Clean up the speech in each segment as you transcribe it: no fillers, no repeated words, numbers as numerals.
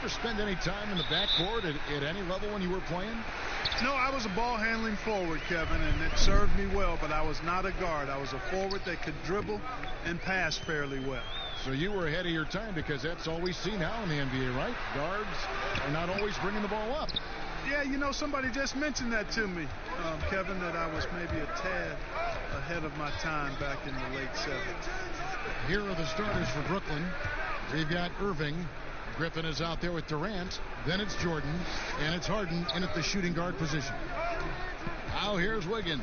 ever spend any time in the backcourt at any level when you were playing? No, I was a ball handling forward, Kevin, and it served me well, but I was not a guard. I was a forward that could dribble and pass fairly well. So you were ahead of your time, because that's all we see now in the NBA, right? Guards are not always bringing the ball up. Yeah, you know, somebody just mentioned that to me, Kevin, that I was maybe a tad ahead of my time back in the late 70s. Here are the starters for Brooklyn. We've got Irving. Griffin is out there with Durant. Then it's Jordan. And it's Harden in at the shooting guard position. Now here's Wiggins.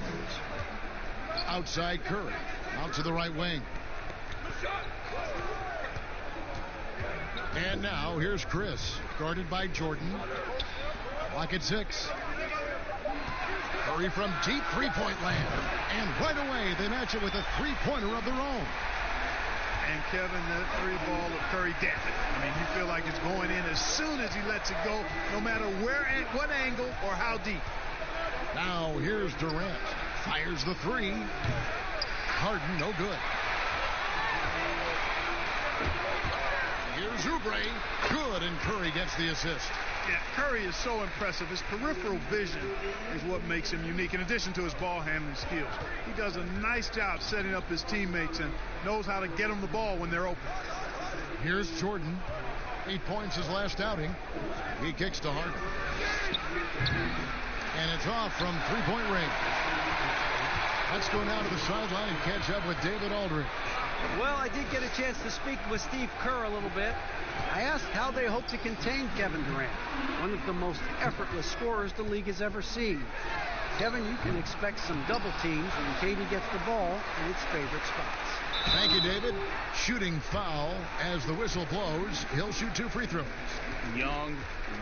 Outside Curry. Out to the right wing. And now here's Chris. Guarded by Jordan. Clock at 6. Curry from deep three-point land. And right away they match it with a three-pointer of their own. And Kevin, that three ball of Curry, damn it. I mean, you feel like it's going in as soon as he lets it go, no matter where, at what angle, or how deep. Now here's Durant. Fires the three. Harden, no good. Here's Oubre. Good, and Curry gets the assist. Yeah, Curry is so impressive. His peripheral vision is what makes him unique, in addition to his ball handling skills. He does a nice job setting up his teammates and knows how to get them the ball when they're open. Here's Jordan. 8 points his last outing. He kicks to Harden. And it's off from three-point range. Let's go now to the sideline and catch up with David Aldridge. Well, I did get a chance to speak with Steve Kerr a little bit. I asked how they hope to contain Kevin Durant, one of the most effortless scorers the league has ever seen. Kevin, you can expect some double teams when KD gets the ball in its favorite spots. Thank you, David. Shooting foul as the whistle blows. He'll shoot 2 free throws. Young,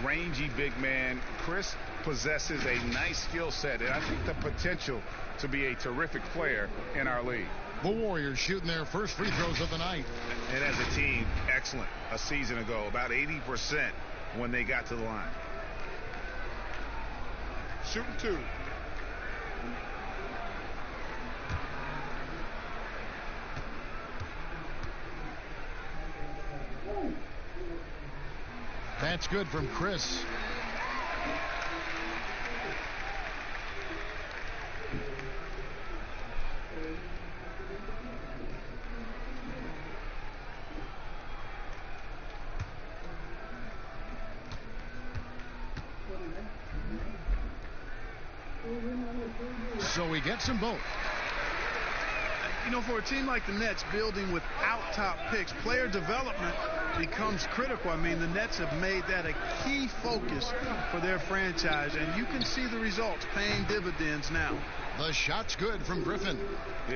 rangy big man. Chris possesses a nice skill set, and I think the potential to be a terrific player in our league. The Warriors shooting their first free throws of the night. And as a team, excellent. A season ago, about 80% when they got to the line. Shooting 2. That's good from Chris. So he gets them both. You know, for a team like the Nets, building without top picks, player development becomes critical. I mean, the Nets have made that a key focus for their franchise, and you can see the results paying dividends now. The shot's good from Griffin.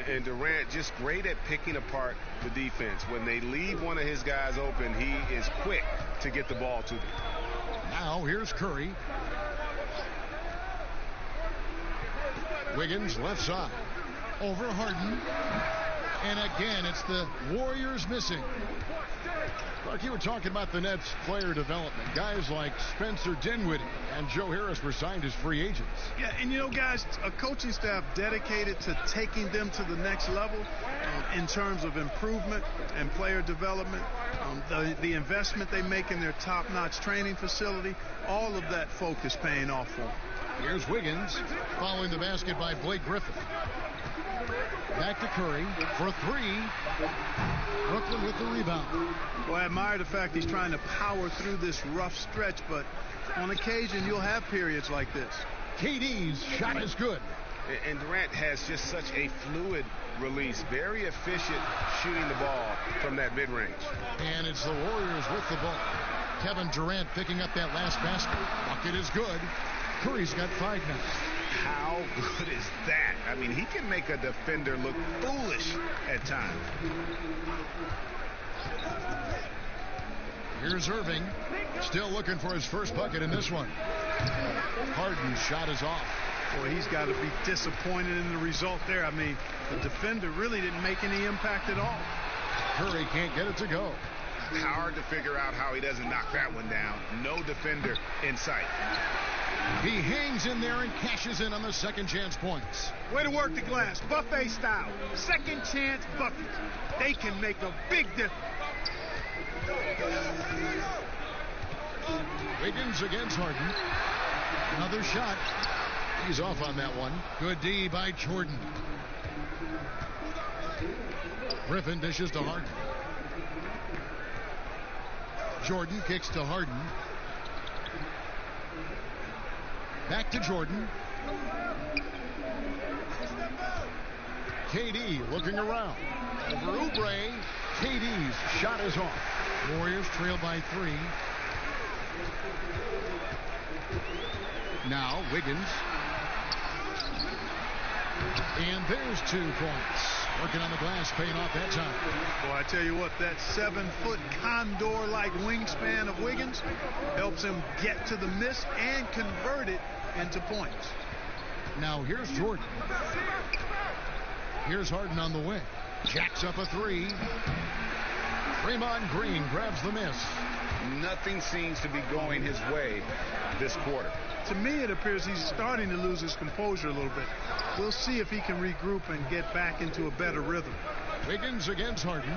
And Durant just great at picking apart the defense. When they leave one of his guys open, he is quick to get the ball to them. Now here's Curry. Wiggins left side. Over Harden. And again, it's the Warriors missing. Clark, you were talking about the Nets player development. Guys like Spencer Dinwiddie and Joe Harris were signed as free agents. Yeah, and you know, guys, a coaching staff dedicated to taking them to the next level in terms of improvement and player development, the investment they make in their top-notch training facility, all of that focus paying off for them. Here's Wiggins following the basket by Blake Griffin. Back to Curry for 3. Brooklyn with the rebound. Well, I admire the fact he's trying to power through this rough stretch, but on occasion you'll have periods like this. KD's shot is good. And Durant has just such a fluid release. Very efficient shooting the ball from that mid-range. And it's the Warriors with the ball. Kevin Durant picking up that last basket. Bucket is good. Curry's got 5 now. How good is that? I mean, he can make a defender look foolish at times. Here's Irving. Still looking for his first bucket in this one. Harden's shot is off. Boy, he's got to be disappointed in the result there. I mean, the defender really didn't make any impact at all. Curry can't get it to go. Hard to figure out how he doesn't knock that one down. No defender in sight. He hangs in there and cashes in on the second chance points. Way to work the glass, buffet style. Second chance buckets. They can make a big difference. Wiggins against Harden. Another shot. He's off on that one. Good D by Jordan. Griffin dishes to Harden. Jordan kicks to Harden. Back to Jordan. KD looking around. Over Oubre. KD's shot is off. Warriors trail by 3. Now Wiggins. And there's 2 points. Working on the glass, paying off that time. Boy, I tell you what, that 7-foot condor-like wingspan of Wiggins helps him get to the miss and convert it into points. Now here's Jordan. Here's Harden on the wing. Jacks up a 3. Draymond Green grabs the miss. Nothing seems to be going his way this quarter. To me, it appears he's starting to lose his composure a little bit. We'll see if he can regroup and get back into a better rhythm. Wiggins against Harden.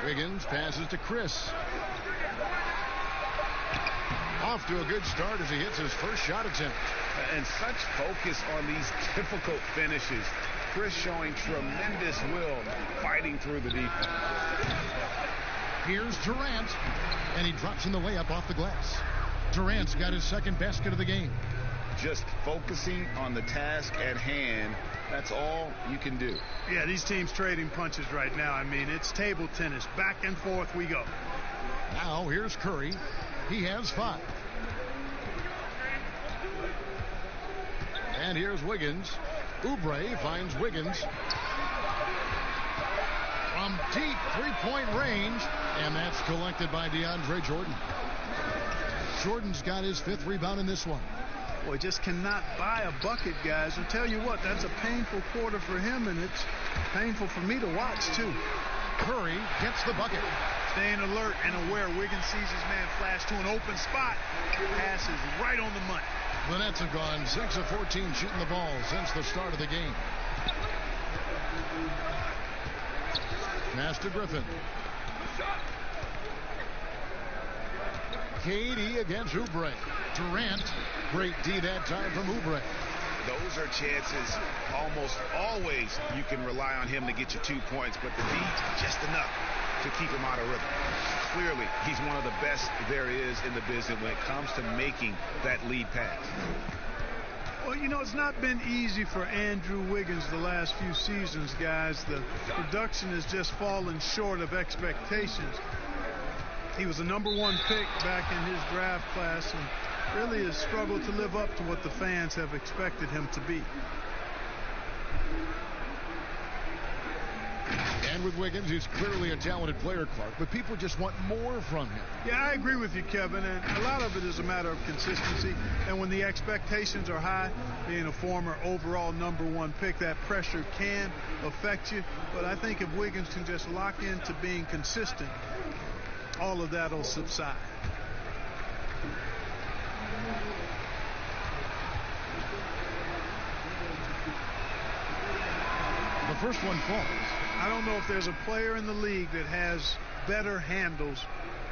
Wiggins passes to Chris. Off to a good start as he hits his first shot attempt. And such focus on these difficult finishes. Chris showing tremendous will, fighting through the defense. Here's Durant, and he drops in the layup off the glass. Durant's got his second basket of the game. Just focusing on the task at hand, that's all you can do. Yeah, these teams trading punches right now. I mean, it's table tennis. Back and forth we go. Now here's Curry. He has 5. And here's Wiggins. Oubre finds Wiggins from deep 3-point range, and that's collected by DeAndre Jordan. Jordan's got his 5th rebound in this one. Boy, just cannot buy a bucket, guys. I'll tell you what, that's a painful quarter for him, and it's painful for me to watch, too. Curry gets the bucket. Staying alert and aware. Wiggins sees his man flash to an open spot. Pass is right on the money. The Nets have gone 6 of 14 shooting the ball since the start of the game. Pass to Griffin. KD against Oubre. Durant. Great D that time from Oubre. Those are chances almost always you can rely on him to get you 2 points, but the D just enough to keep him out of rhythm. Clearly, he's one of the best there is in the business when it comes to making that lead pass. Well, you know, it's not been easy for Andrew Wiggins the last few seasons, guys. The production has just fallen short of expectations. He was a #1 pick back in his draft class and really has struggled to live up to what the fans have expected him to be. And with Wiggins, he's clearly a talented player, Clark, but people just want more from him. Yeah, I agree with you, Kevin, and a lot of it is a matter of consistency. And when the expectations are high, being a former overall #1 pick, that pressure can affect you. But I think if Wiggins can just lock into being consistent, all of that will subside. The first one falls. I don't know if there's a player in the league that has better handles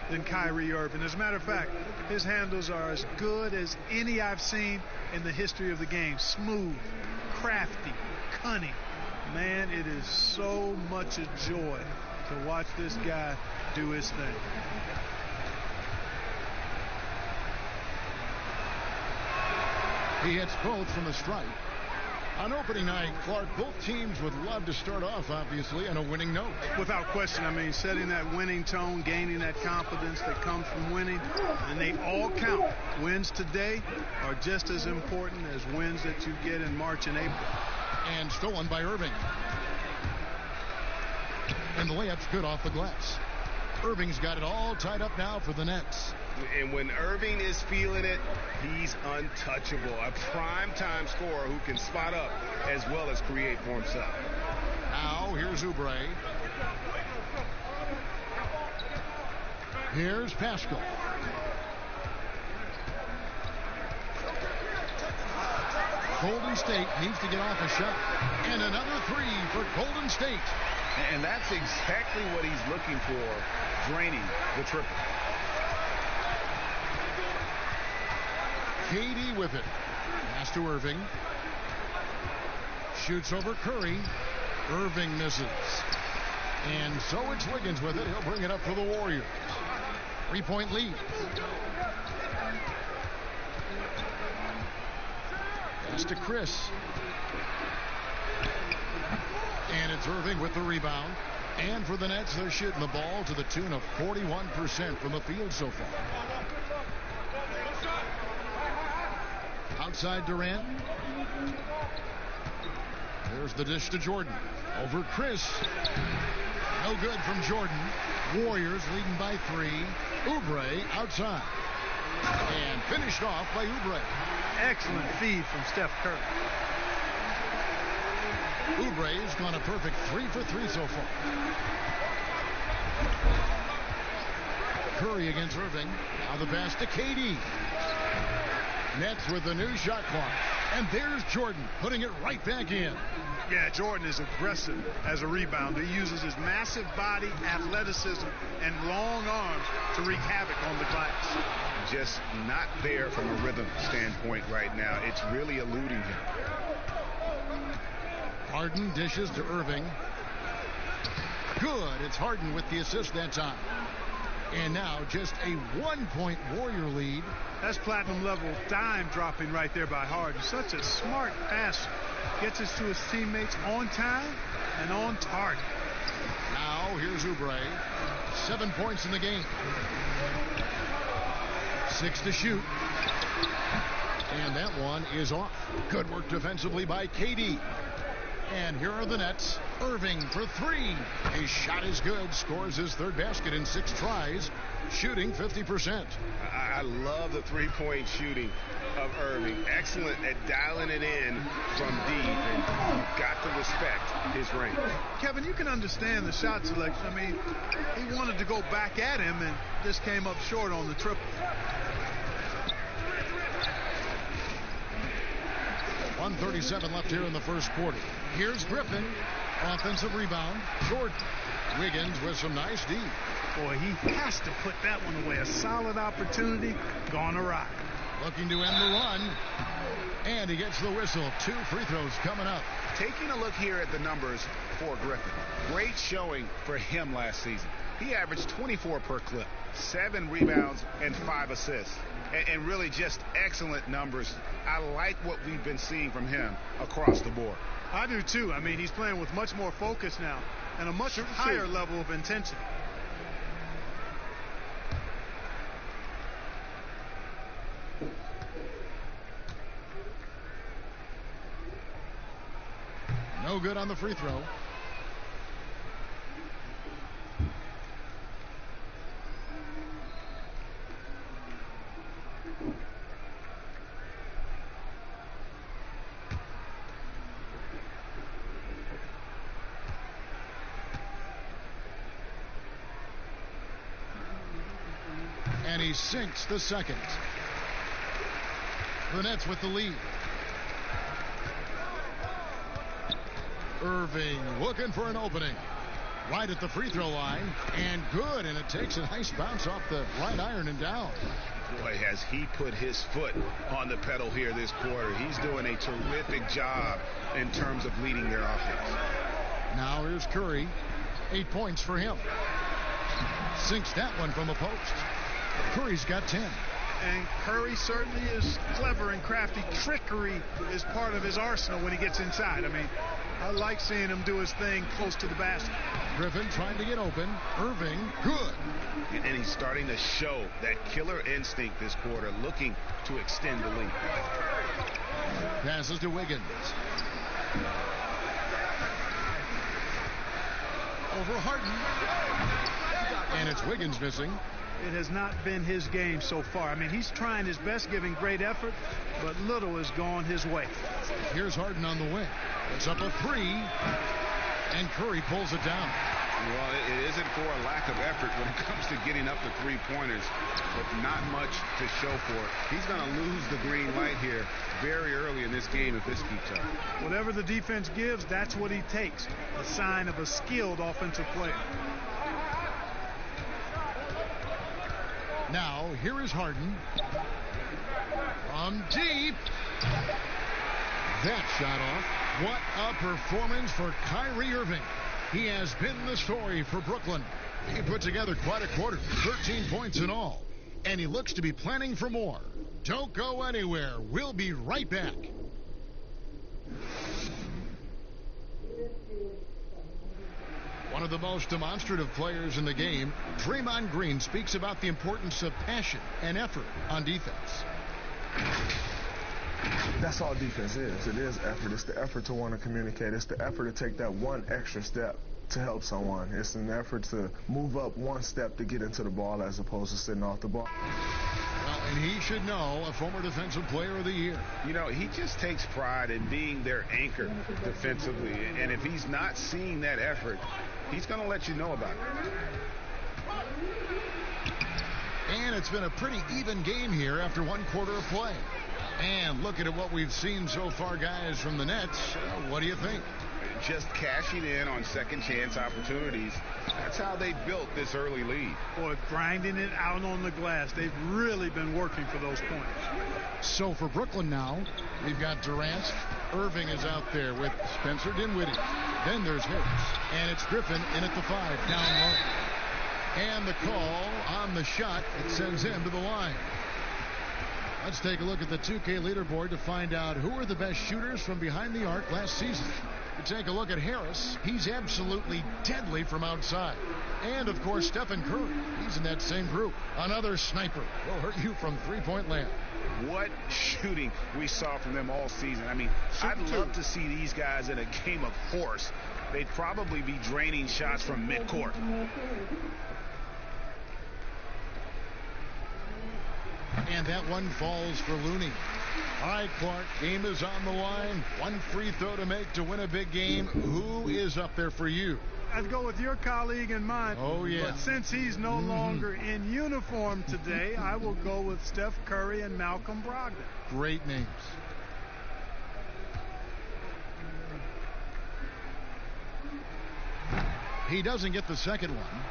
than Kyrie Irving. As a matter of fact, his handles are as good as any I've seen in the history of the game. Smooth, crafty, cunning. Man, it is so much a joy to watch this guy do his thing. He hits both from the stripe. On opening night, Clark, both teams would love to start off, obviously, on a winning note. Without question. I mean, setting that winning tone, gaining that confidence that comes from winning, and they all count. Wins today are just as important as wins that you get in March and April. And stolen by Irving. And the layup's good off the glass. Irving's got it all tied up now for the Nets. And when Irving is feeling it, he's untouchable. A prime-time scorer who can spot up as well as create for himself. Now, here's Oubre. Here's Pascal. Golden State needs to get off a shot. And another 3 for Golden State. And that's exactly what he's looking for, draining the triple. KD with it. Pass to Irving. Shoots over Curry. Irving misses. And so it's Wiggins with it. He'll bring it up for the Warriors. 3-point lead. Pass to Chris. And it's Irving with the rebound. And for the Nets, they're shooting the ball to the tune of 41% from the field so far. Outside Durant. There's the dish to Jordan. Over Chris. No good from Jordan. Warriors leading by 3. Oubre outside. And finished off by Oubre. Excellent feed from Steph Curry. Oubre's gone a perfect 3 for 3 so far. Curry against Irving. Now the pass to KD. Nets with the new shot clock. And there's Jordan putting it right back in. Yeah, Jordan is aggressive as a rebounder. He uses his massive body, athleticism, and long arms to wreak havoc on the glass. Just not there from a rhythm standpoint right now. It's really eluding him. Harden dishes to Irving. Good. It's Harden with the assist that time. And now just a 1-point Warrior lead. That's platinum level dime dropping right there by Harden. Such a smart passer. Gets us to his teammates on time and on target. Now here's Oubre. 7 points in the game. 6 to shoot. And that one is off. Good work defensively by KD. And here are the Nets. Irving for 3. His shot is good. Scores his third basket in 6 tries. Shooting 50%. I love the three-point shooting of Irving. Excellent at dialing it in from deep. And you've got to respect his range. Kevin, you can understand the shot selection. I mean, he wanted to go back at him and just came up short on the triple. 1:37 left here in the first quarter. Here's Griffin. Offensive rebound. Jordan. Wiggins with some nice D. Boy, he has to put that one away. A solid opportunity gone awry. Looking to end the run. And he gets the whistle. 2 free throws coming up. Taking a look here at the numbers for Griffin. Great showing for him last season. He averaged 24 per clip, 7 rebounds, and 5 assists. And really just excellent numbers. I like what we've been seeing from him across the board. I do too. I mean, he's playing with much more focus now and a much higher level of intensity. No good on the free throw. And he sinks the second. The Nets with the lead. Irving looking for an opening. Right at the free throw line. And good. And it takes a nice bounce off the right iron and down. Boy, has he put his foot on the pedal here this quarter. He's doing a terrific job in terms of leading their offense. Now here's Curry. 8 points for him. Sinks that one from a post. Curry's got 10. And Curry certainly is clever and crafty. Trickery is part of his arsenal when he gets inside. I mean, I like seeing him do his thing close to the basket. Griffin trying to get open. Irving, good. And he's starting to show that killer instinct this quarter, looking to extend the lead. Passes to Wiggins. Over Harden. And it's Wiggins missing. It has not been his game so far. I mean, he's trying his best, giving great effort, but little has gone his way. Here's Harden on the wing. It's up a 3, and Curry pulls it down. Well, it isn't for a lack of effort when it comes to getting up to three-pointers, but not much to show for it. He's going to lose the green light here very early in this game if this keeps up. Whatever the defense gives, that's what he takes. A sign of a skilled offensive player. Now, here is Harden. From deep. That shot off. What a performance for Kyrie Irving. He has been the story for Brooklyn. He put together quite a quarter, 13 points in all. And he looks to be planning for more. Don't go anywhere. We'll be right back. One of the most demonstrative players in the game, Draymond Green, speaks about the importance of passion and effort on defense. That's all defense is. It is effort. It's the effort to want to communicate. It's the effort to take that one extra step to help someone. It's an effort to move up one step to get into the ball as opposed to sitting off the ball. Well, and he should know, a former defensive player of the year. You know, he just takes pride in being their anchor defensively. And if he's not seeing that effort, he's going to let you know about it. And it's been a pretty even game here after one quarter of play. And looking at what we've seen so far, guys, from the Nets, what do you think? Just cashing in on second chance opportunities. That's how they built this early lead. Boy, grinding it out on the glass. They've really been working for those points. So for Brooklyn now, we've got Durant. Irving is out there with Spencer Dinwiddie. Then there's Harris. And it's Griffin in at the 5, down low. And the call on the shot, it sends him to the line. Let's take a look at the 2K leaderboard to find out who are the best shooters from behind the arc last season. We take a look at Harris. He's absolutely deadly from outside. And, of course, Stephen Curry. He's in that same group. Another sniper. Will hurt you from three-point land. What shooting we saw from them all season. I mean, I'd love to see these guys in a game of force. They'd probably be draining shots from midcourt. And that one falls for Looney. All right, Clark, game is on the line. One free throw to make to win a big game. Who is up there for you? I'd go with your colleague and mine. Oh, yeah. But since he's no longer in uniform today, I will go with Steph Curry and Malcolm Brogdon. Great names. He doesn't get the second one.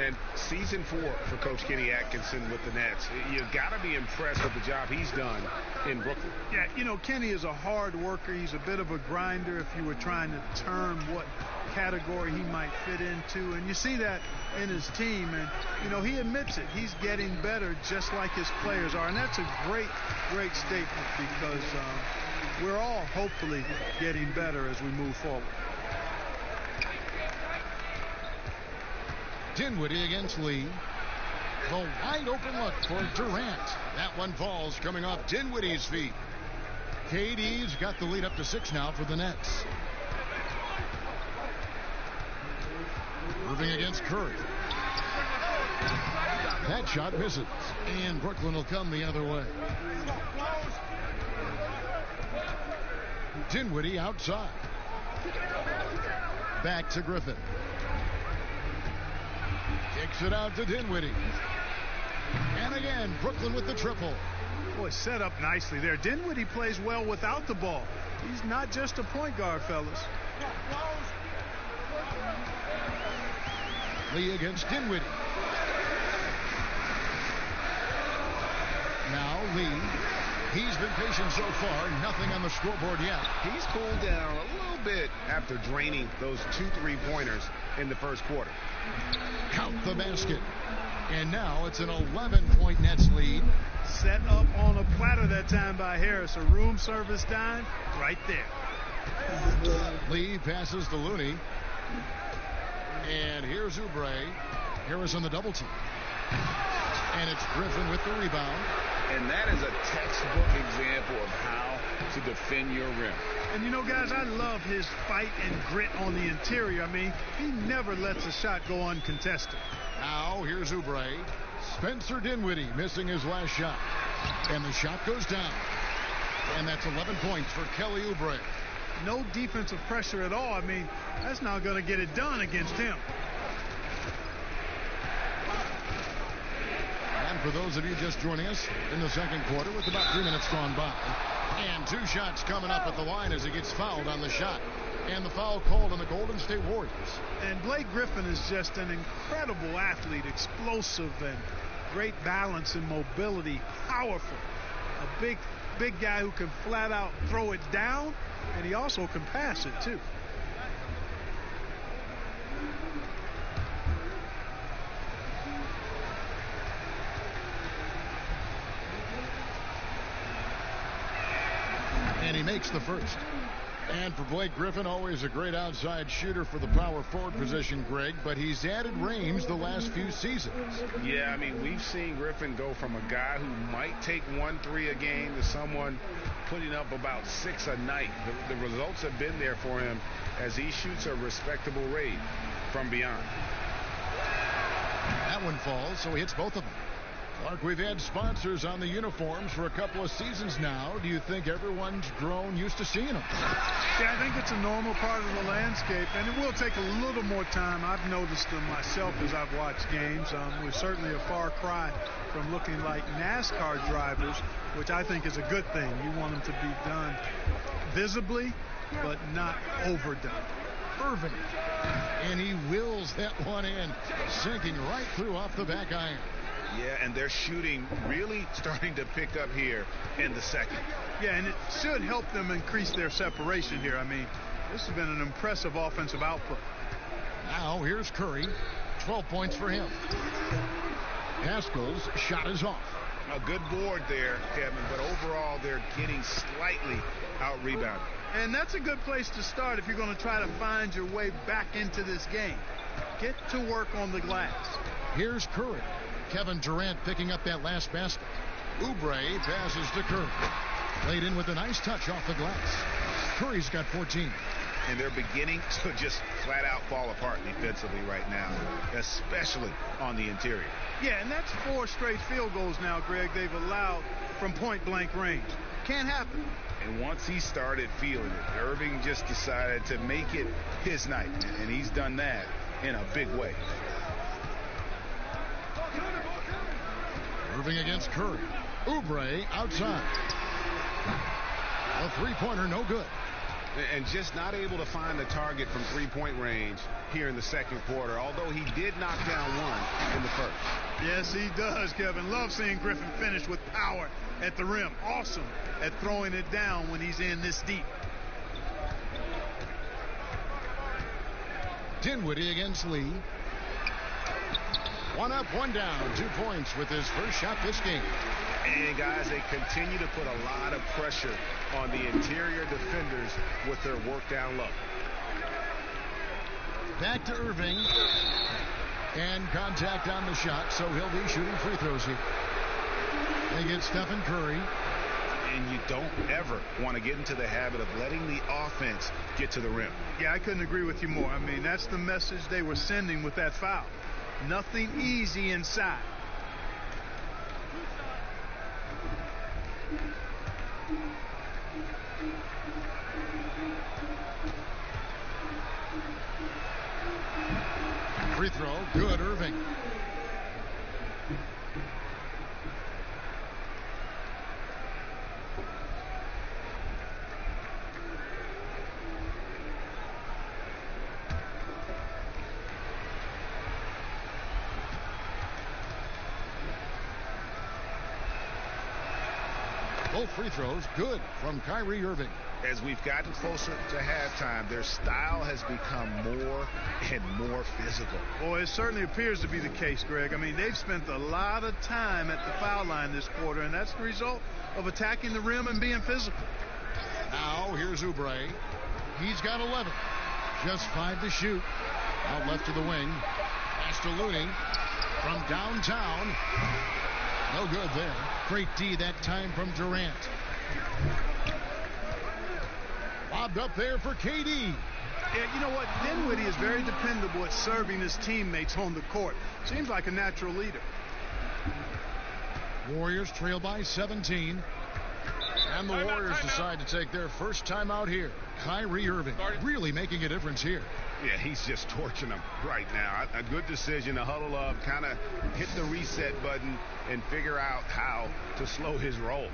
And season 4 for Coach Kenny Atkinson with the Nets. You got to be impressed with the job he's done in Brooklyn. Yeah, you know, Kenny is a hard worker. He's a bit of a grinder if you were trying to term what category he might fit into. And you see that in his team. And, you know, he admits it. He's getting better just like his players are. And that's a great, great statement because we're all hopefully getting better as we move forward. Dinwiddie against Lee. The wide open look for Durant. That one falls coming off Dinwiddie's feet. KD's got the lead up to 6 now for the Nets. Irving against Curry. That shot misses. And Brooklyn will come the other way. Dinwiddie outside. Back to Griffin. Kicks it out to Dinwiddie. And again, Brooklyn with the triple. Boy, set up nicely there. Dinwiddie plays well without the ball. He's not just a point guard, fellas. Lee against Dinwiddie. Now Lee. He's been patient so far. Nothing on the scoreboard yet. He's cooled down a little bit after draining those 2 3-pointers in the first quarter. Count the basket. And now it's an 11-point Nets lead. Set up on a platter that time by Harris. A room service dime right there. Lee passes to Looney. And here's Oubre. Harris on the double team. And it's Griffin with the rebound. And that is a textbook example of how to defend your rim. And, you know, guys, I love his fight and grit on the interior. I mean, he never lets a shot go uncontested. Now, here's Oubre. Spencer Dinwiddie missing his last shot. And the shot goes down. And that's 11 points for Kelly Oubre. No defensive pressure at all. I mean, that's not going to get it done against him. And for those of you just joining us in the second quarter with about 3 minutes gone by. And 2 shots coming up at the line as he gets fouled on the shot. And the foul called on the Golden State Warriors. And Blake Griffin is just an incredible athlete, explosive and great balance and mobility, powerful. A big guy who can flat out throw it down, and he also can pass it too. And he makes the first. And for Blake Griffin, always a great outside shooter for the power forward position, Greg, but he's added range the last few seasons. Yeah, I mean, we've seen Griffin go from a guy who might take 1-3 a game to someone putting up about 6 a night. The results have been there for him as he shoots a respectable rate from beyond. That one falls, so he hits both of them. Mark, we've had sponsors on the uniforms for a couple of seasons now. Do you think everyone's grown used to seeing them? Yeah, I think it's a normal part of the landscape, and it will take a little more time. I've noticed them myself as I've watched games. We're certainly a far cry from looking like NASCAR drivers, which I think is a good thing. You want them to be done visibly, but not overdone. Irving. And he wills that one in, sinking right through off the back iron. Yeah, and they're shooting really starting to pick up here in the second. Yeah, and it should help them increase their separation here. I mean, this has been an impressive offensive output. Now here's Curry. 12 points for him. Haskell's shot is off. A good board there, Kevin, but overall they're getting slightly out-rebounded. And that's a good place to start if you're going to try to find your way back into this game. Get to work on the glass. Here's Curry. Kevin Durant picking up that last basket. Oubre passes to Curry. Laid in with a nice touch off the glass. Curry's got 14. And they're beginning to just flat out fall apart defensively right now, especially on the interior. Yeah, and that's 4 straight field goals now, Greg, they've allowed from point-blank range. Can't happen. And once he started feeling it, Irving just decided to make it his night, and he's done that in a big way. Irving against Curry. Oubre outside. A three-pointer, no good. And just not able to find the target from three-point range here in the second quarter, although he did knock down one in the first. Yes, he does, Kevin. Love seeing Griffin finish with power at the rim. Awesome at throwing it down when he's in this deep. Dinwiddie against Lee. One up, one down. 2 points with his first shot this game. And, guys, they continue to put a lot of pressure on the interior defenders with their work down low. Back to Irving. And contact on the shot, so he'll be shooting free throws here. They get Stephen Curry. And you don't ever want to get into the habit of letting the offense get to the rim. Yeah, I couldn't agree with you more. I mean, that's the message they were sending with that foul. Nothing easy inside. Free throw, good, Irving. Both free throws good from Kyrie Irving. As we've gotten closer to halftime, their style has become more and more physical. Boy, it certainly appears to be the case, Greg. I mean, they've spent a lot of time at the foul line this quarter, and that's the result of attacking the rim and being physical. Now, here's Oubre. He's got 11. Just 5 to shoot. Out left to the wing. Pass to Looney from downtown. No good there. Great D that time from Durant. Lobbed up there for KD. Yeah, you know what? Dinwiddie is very dependable at serving his teammates on the court. Seems like a natural leader. Warriors trail by 17. And the Warriors decide to take their first time out here. Kyrie Irving really making a difference here. Yeah, he's just torching them right now. A good decision to huddle up, kind of hit the reset button, and figure out how to slow his roll.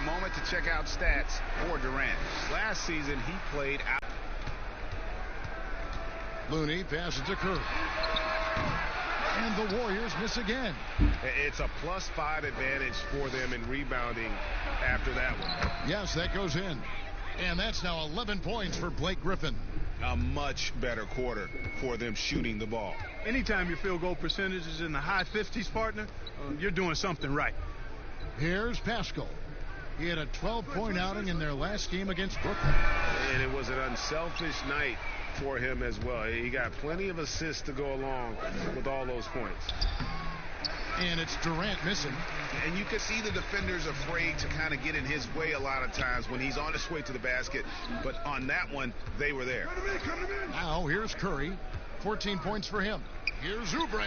Moment to check out stats for Durant. Last season, he played out. Looney passes to Curry. And the Warriors miss again. It's a +5 advantage for them in rebounding after that one. Yes, that goes in. And that's now 11 points for Blake Griffin. A much better quarter for them shooting the ball. Anytime your field goal percentage is in the high 50s, partner, you're doing something right. Here's Pascal. He had a 12-point outing in their last game against Brooklyn. And it was an unselfish night for him as well. He got plenty of assists to go along with all those points. And it's Durant missing. And you can see the defenders afraid to kind of get in his way a lot of times when he's on his way to the basket. But on that one, they were there. Now here's Curry. 14 points for him. Here's Oubre.